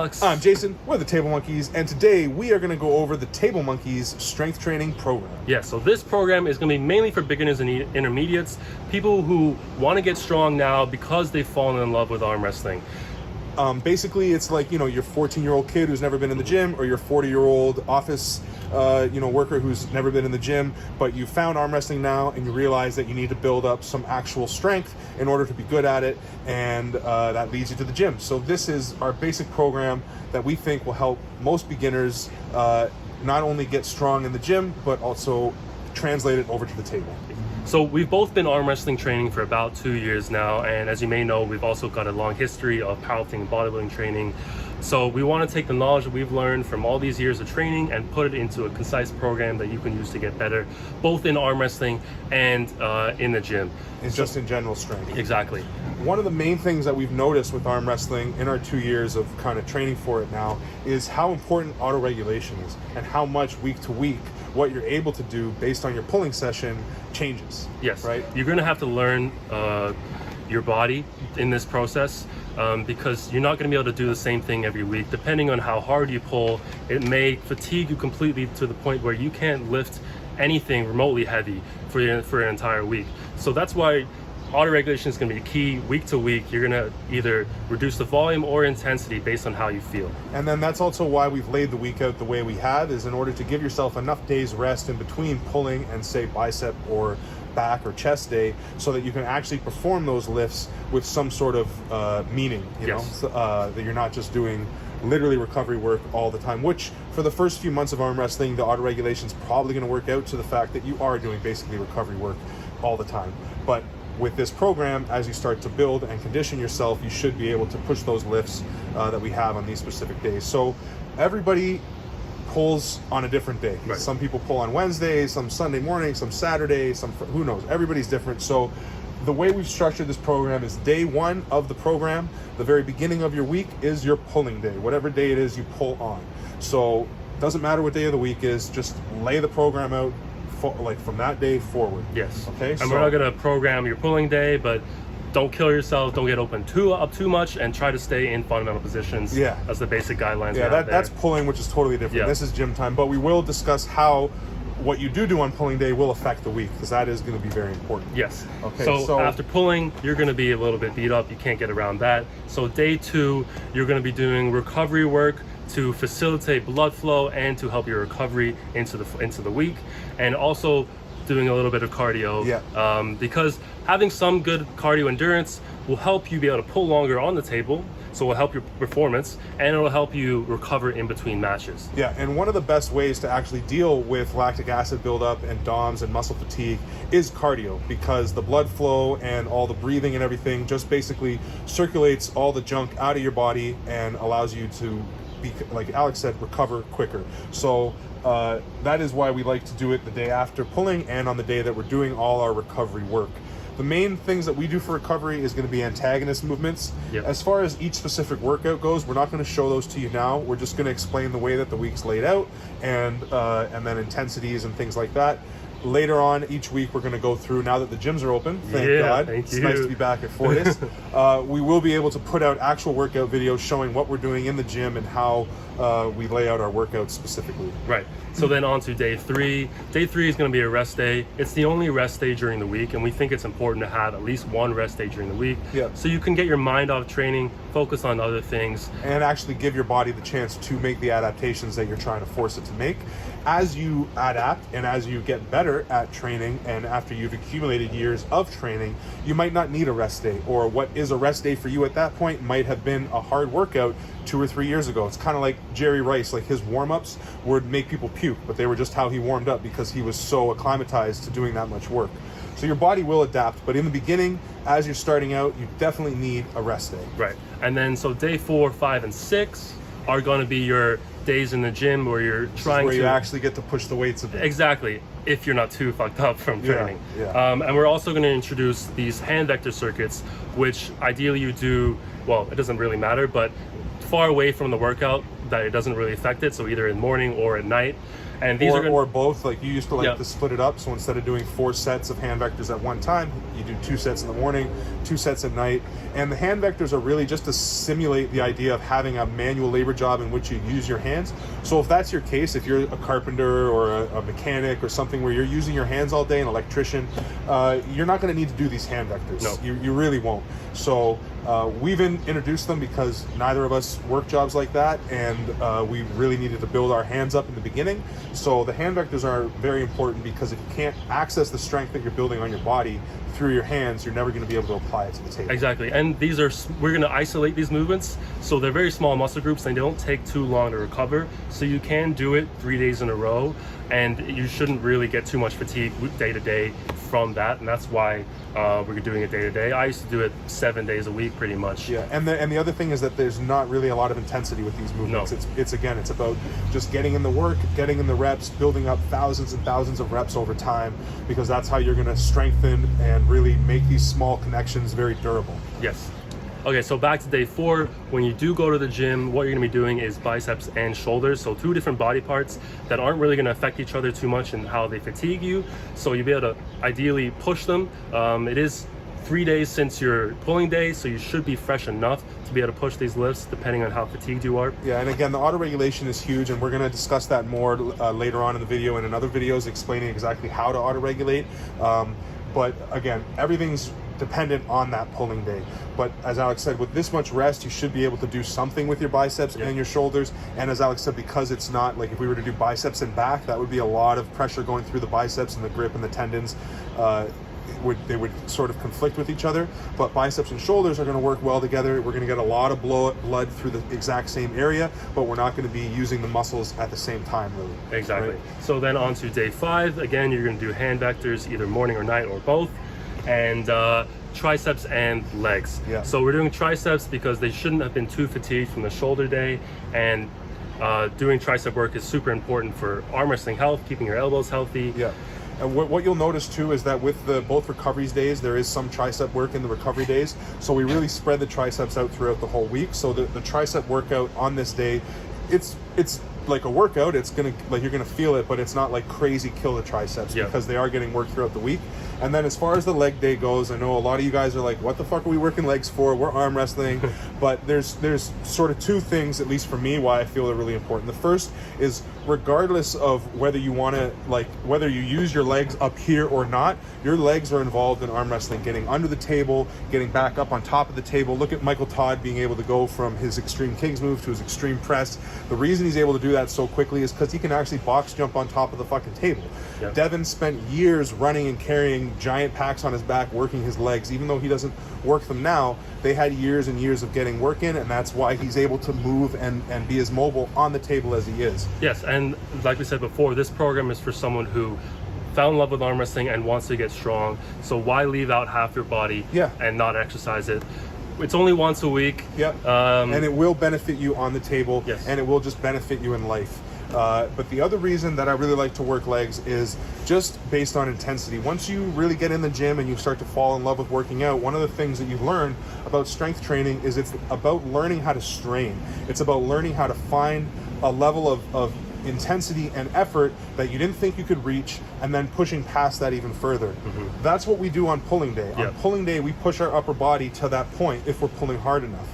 Alex. I'm Jason. We're the Table Monkeys, and today we are going to go over the Table Monkeys strength training program. Yeah, so this program is going to be mainly for beginners and intermediates, people who want to get strong now because they've fallen in love with arm wrestling. Basically, it's like, your 14-year-old kid who's never been in the gym, or your 40-year-old office worker who's never been in the gym, but you found arm wrestling now and you realize that you need to build up some actual strength in order to be good at it, and that leads you to the gym. So this is our basic program that we think will help most beginners not only get strong in the gym, but also translate it over to the table. So we've both been arm wrestling training for about 2 years now, and as you may know, we've also got a long history of powerlifting and bodybuilding training. So we want to take the knowledge that we've learned from all these years of training and put it into a concise program that you can use to get better, both in arm wrestling and in the gym. And just in general strength. Exactly. One of the main things that we've noticed with arm wrestling in our 2 years of kind of training for it now is how important autoregulation is, and how much week to week what you're able to do based on your pulling session changes. Yes, right? You're going to have to learn your body in this process because you're not going to be able to do the same thing every week. Depending on how hard you pull, it may fatigue you completely to the point where you can't lift anything remotely heavy for an entire week. So that's why autoregulation is going to be key. Week to week, you're going to either reduce the volume or intensity based on how you feel. And then that's also why we've laid the week out the way we have, is in order to give yourself enough days rest in between pulling and, say, bicep or back or chest day, so that you can actually perform those lifts with some sort of meaning, Yes. that you're not just doing literally recovery work all the time, which for the first few months of arm wrestling, the autoregulation is probably going to work out to the fact that you are doing basically recovery work all the time. But with this program, as you start to build and condition yourself, you should be able to push those lifts that we have on these specific days. So everybody pulls on a different day. Right. Some people pull on Wednesdays, some Sunday morning, some Saturday, some who knows. Everybody's different. So the way we've structured this program is day one of the program, the very beginning of your week, is your pulling day. Whatever day it is you pull on. So it doesn't matter what day of the week is, just lay the program out from that day forward. Yes. Okay. And we're not going to program your pulling day, but don't kill yourself, don't get open too much, and try to stay in fundamental positions. Yeah. As the basic guidelines. Yeah, that's pulling, which is totally different. Yeah. This is gym time, but we will discuss how what you do on pulling day will affect the week, because that is going to be very important. Yes. Okay. So after pulling, you're going to be a little bit beat up. You can't get around that. So day two, you're going to be doing recovery work to facilitate blood flow and to help your recovery into the week, and also doing a little bit of cardio. Yeah. Because having some good cardio endurance will help you be able to pull longer on the table, so it will help your performance, and it will help you recover in between matches. Yeah, and one of the best ways to actually deal with lactic acid buildup and DOMS and muscle fatigue is cardio, because the blood flow and all the breathing and everything just basically circulates all the junk out of your body and allows you to be, like Alex said, recover quicker. So that is why we like to do it the day after pulling and on the day that we're doing all our recovery work. The main things that we do for recovery is going to be antagonist movements. Yep. As far as each specific workout goes, we're not going to show those to you now. We're just going to explain the way that the week's laid out, and then intensities and things like that. Later on each week, we're going to go through, now that the gyms are open, thank God. It's nice to be back at Fortis. We will be able to put out actual workout videos showing what we're doing in the gym and how we lay out our workouts specifically. Right. So then on to day three. Day three is going to be a rest day. It's the only rest day during the week, and we think it's important to have at least one rest day during the week. Yeah. So you can get your mind off training, focus on other things, and actually give your body the chance to make the adaptations that you're trying to force it to make. As you adapt and as you get better at training, and after you've accumulated years of training, you might not need a rest day, or what is a rest day for you at that point might have been a hard workout 2 or 3 years ago. It's kind of like Jerry Rice, like his warm-ups would make people puke, but they were just how he warmed up because he was so acclimatized to doing that much work. So your body will adapt, but in the beginning, as you're starting out, you definitely need a rest day. Right. And then so day 4, 5, and 6 are going to be your days in the gym where you're trying where you actually get to push the weights a bit. Exactly, if you're not too fucked up from training. Yeah. And we're also going to introduce these hand vector circuits, which ideally you do, well, it doesn't really matter, but far away from the workout that it doesn't really affect it, so either in the morning or at night. And these are or both. Like you used to like Yeah. to split it up. So instead of doing 4 sets of hand vectors at one time, you do 2 sets in the morning, 2 sets at night. And the hand vectors are really just to simulate the idea of having a manual labor job in which you use your hands. So if that's your case, if you're a carpenter or a mechanic or something where you're using your hands all day, an electrician, you're not going to need to do these hand vectors. No. You really won't. So we've introduced them because neither of us work jobs like that, and we really needed to build our hands up in the beginning. So the hand vectors are very important, because if you can't access the strength that you're building on your body through your hands, you're never going to be able to apply it to the table. Exactly, and we're going to isolate these movements, so they're very small muscle groups and they don't take too long to recover, so you can do it 3 days in a row, and you shouldn't really get too much fatigue day to day from that, and that's why we're doing it day to day. I used to do it 7 days a week pretty much. Yeah, and the other thing is that there's not really a lot of intensity with these movements. No. It's about just getting in the work, getting in the reps, building up thousands and thousands of reps over time, because that's how you're going to strengthen and really make these small connections very durable. Yes. Okay, so back to day 4. When you do go to the gym, what you're gonna be doing is biceps and shoulders. So 2 different body parts that aren't really gonna affect each other too much in how they fatigue you. So you'll be able to ideally push them. It is 3 days since your pulling day, so you should be fresh enough to be able to push these lifts depending on how fatigued you are. Yeah, and again, the autoregulation is huge, and we're going to discuss that more later on in the video and in other videos explaining exactly how to autoregulate. But again, everything's dependent on that pulling day. But as Alex said, with this much rest, you should be able to do something with your biceps and your shoulders. And as Alex said, because it's not like if we were to do biceps and back, that would be a lot of pressure going through the biceps and the grip and the tendons. They would sort of conflict with each other, but biceps and shoulders are going to work well together. We're going to get a lot of blood through the exact same area, but we're not going to be using the muscles at the same time, really. Exactly. Right? So then on to day 5. Again, you're going to do hand vectors either morning or night or both, and triceps and legs. Yeah. So we're doing triceps because they shouldn't have been too fatigued from the shoulder day, and doing tricep work is super important for arm wrestling health, keeping your elbows healthy. Yeah. And what you'll notice too is that with both recoveries days, there is some tricep work in the recovery days. So we really spread the triceps out throughout the whole week. So the tricep workout on this day, it's like a workout. It's gonna, like, you're gonna feel it, but it's not like crazy kill the triceps, because they are getting worked throughout the week. And then as far as the leg day goes, I know a lot of you guys are like, what the fuck are we working legs for? We're arm wrestling. But there's sort of 2 things, at least for me, why I feel they're really important. The first is, regardless of whether you want to, like, whether you use your legs up here or not, your legs are involved in arm wrestling, getting under the table, getting back up on top of the table. Look at Michael Todd being able to go from his extreme Kings move to his extreme press. The reason he's able to do that so quickly is because he can actually box jump on top of the fucking table. Yep. Devin spent years running and carrying giant packs on his back, working his legs. Even though he doesn't work them now, they had years and years of getting work in, and that's why he's able to move and be as mobile on the table as he is. Yes, and like we said before, this program is for someone who fell in love with arm wrestling and wants to get strong. So why leave out half your body and not exercise it? It's only once a week. Yep. And it will benefit you on the table, Yes. and it will just benefit you in life. But the other reason that I really like to work legs is just based on intensity. Once you really get in the gym and you start to fall in love with working out, one of the things that you learn about strength training is it's about learning how to strain. It's about learning how to find a level of intensity and effort that you didn't think you could reach, and then pushing past that even further. That's what we do on pulling day. On pulling day, we push our upper body to that point if we're pulling hard enough.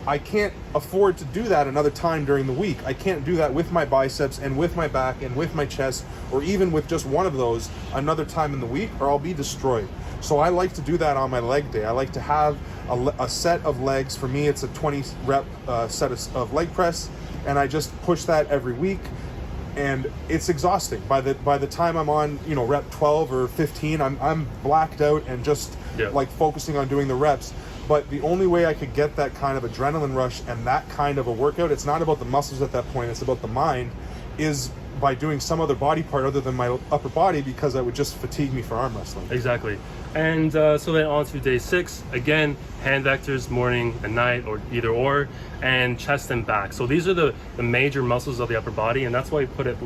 I can't afford to do that another time during the week. I can't do that with my biceps and with my back and with my chest, or even with just one of those another time in the week, or I'll be destroyed. So I like to do that on my leg day. I like to have a set of legs. For me, it's a 20 rep set of leg press, and I just push that every week. And it's exhausting. By the time I'm on, rep 12 or 15, I'm blacked out and just like focusing on doing the reps. But the only way I could get that kind of adrenaline rush and that kind of a workout, it's not about the muscles at that point, it's about the mind, is by doing some other body part other than my upper body, because that would just fatigue me for arm wrestling. Exactly. And so then on to day 6, again, hand vectors morning and night, or either or, and chest and back. So these are the major muscles of the upper body, and that's why we put it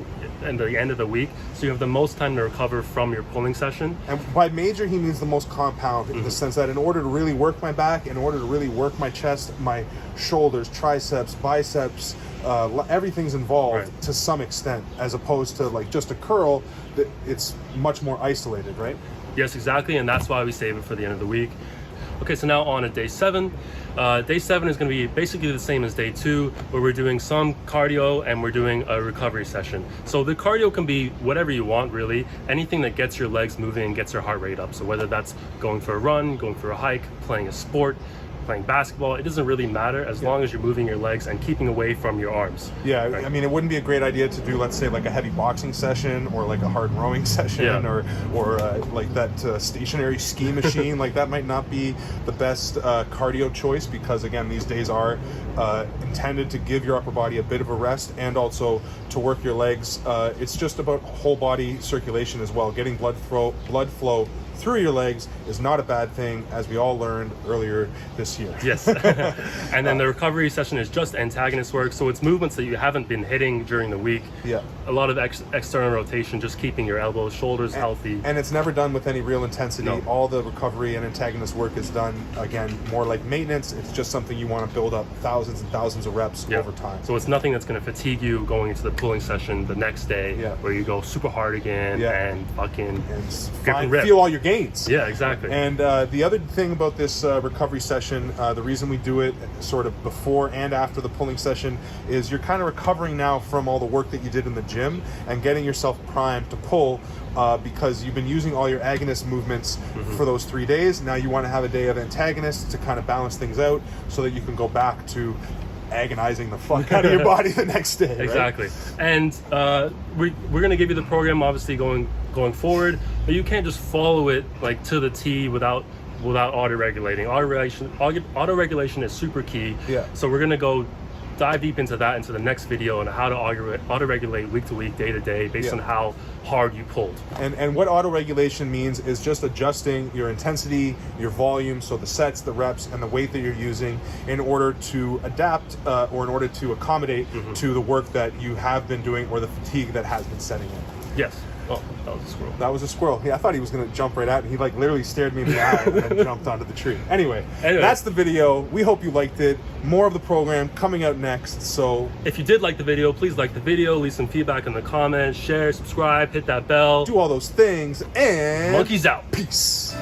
in the end of the week, so you have the most time to recover from your pulling session. And by major, he means the most compound, in the sense that in order to really work my back, in order to really work my chest, my shoulders, triceps, biceps, everything's involved to some extent, as opposed to like just a curl, that it's much more isolated, right? Yes, exactly, and that's why we save it for the end of the week. Okay, so now on to day 7. Day 7 is going to be basically the same as day 2, where we're doing some cardio and we're doing a recovery session. So the cardio can be whatever you want, really. Anything that gets your legs moving and gets your heart rate up. So whether that's going for a run, going for a hike, playing a sport, playing basketball, it doesn't really matter as long as you're moving your legs and keeping away from your arms. Yeah, right? I mean, it wouldn't be a great idea to do, let's say, like a heavy boxing session or like a hard rowing session or like that stationary ski machine. Like that might not be the best cardio choice, because again, these days are intended to give your upper body a bit of a rest and also to work your legs. It's just about whole body circulation as well. Getting blood flow through your legs is not a bad thing, as we all learned earlier this year. Yes. And then the recovery session is just antagonist work, so it's movements that you haven't been hitting during the week. Yeah. A lot of external rotation, just keeping your elbows, shoulders healthy. And it's never done with any real intensity. No. All the recovery and antagonist work is done, again, more like maintenance. It's just something you want to build up thousands and thousands of reps over time. So it's nothing that's going to fatigue you going into the pulling session the next day, where you go super hard again and fucking feel all your gains. Yeah, exactly. And the other thing about this recovery session, the reason we do it sort of before and after the pulling session, is you're kind of recovering now from all the work that you did in the gym and getting yourself primed to pull, because you've been using all your agonist movements for those 3 days. Now you want to have a day of antagonists to kind of balance things out, so that you can go back to agonizing the fuck out of your body the next day. Exactly. And we're going to give you the program, obviously, going forward, but you can't just follow it like to the T without auto-regulating. Auto-regulation is super key. Yeah. So we're going to go dive deep into that into the next video on how to auto-regulate week to week, day to day, based on how hard you pulled. And what auto-regulation means is just adjusting your intensity, your volume, so the sets, the reps, and the weight that you're using, in order to adapt or in order to accommodate to the work that you have been doing or the fatigue that has been setting in. Yes. Oh, that was a squirrel. That was a squirrel. Yeah, I thought he was going to jump right at me. He like literally stared me in the eye and then jumped onto the tree. Anyway, that's the video. We hope you liked it. More of the program coming out next. So if you did like the video, please like the video, leave some feedback in the comments, share, subscribe, hit that bell. Do all those things, and monkeys out. Peace.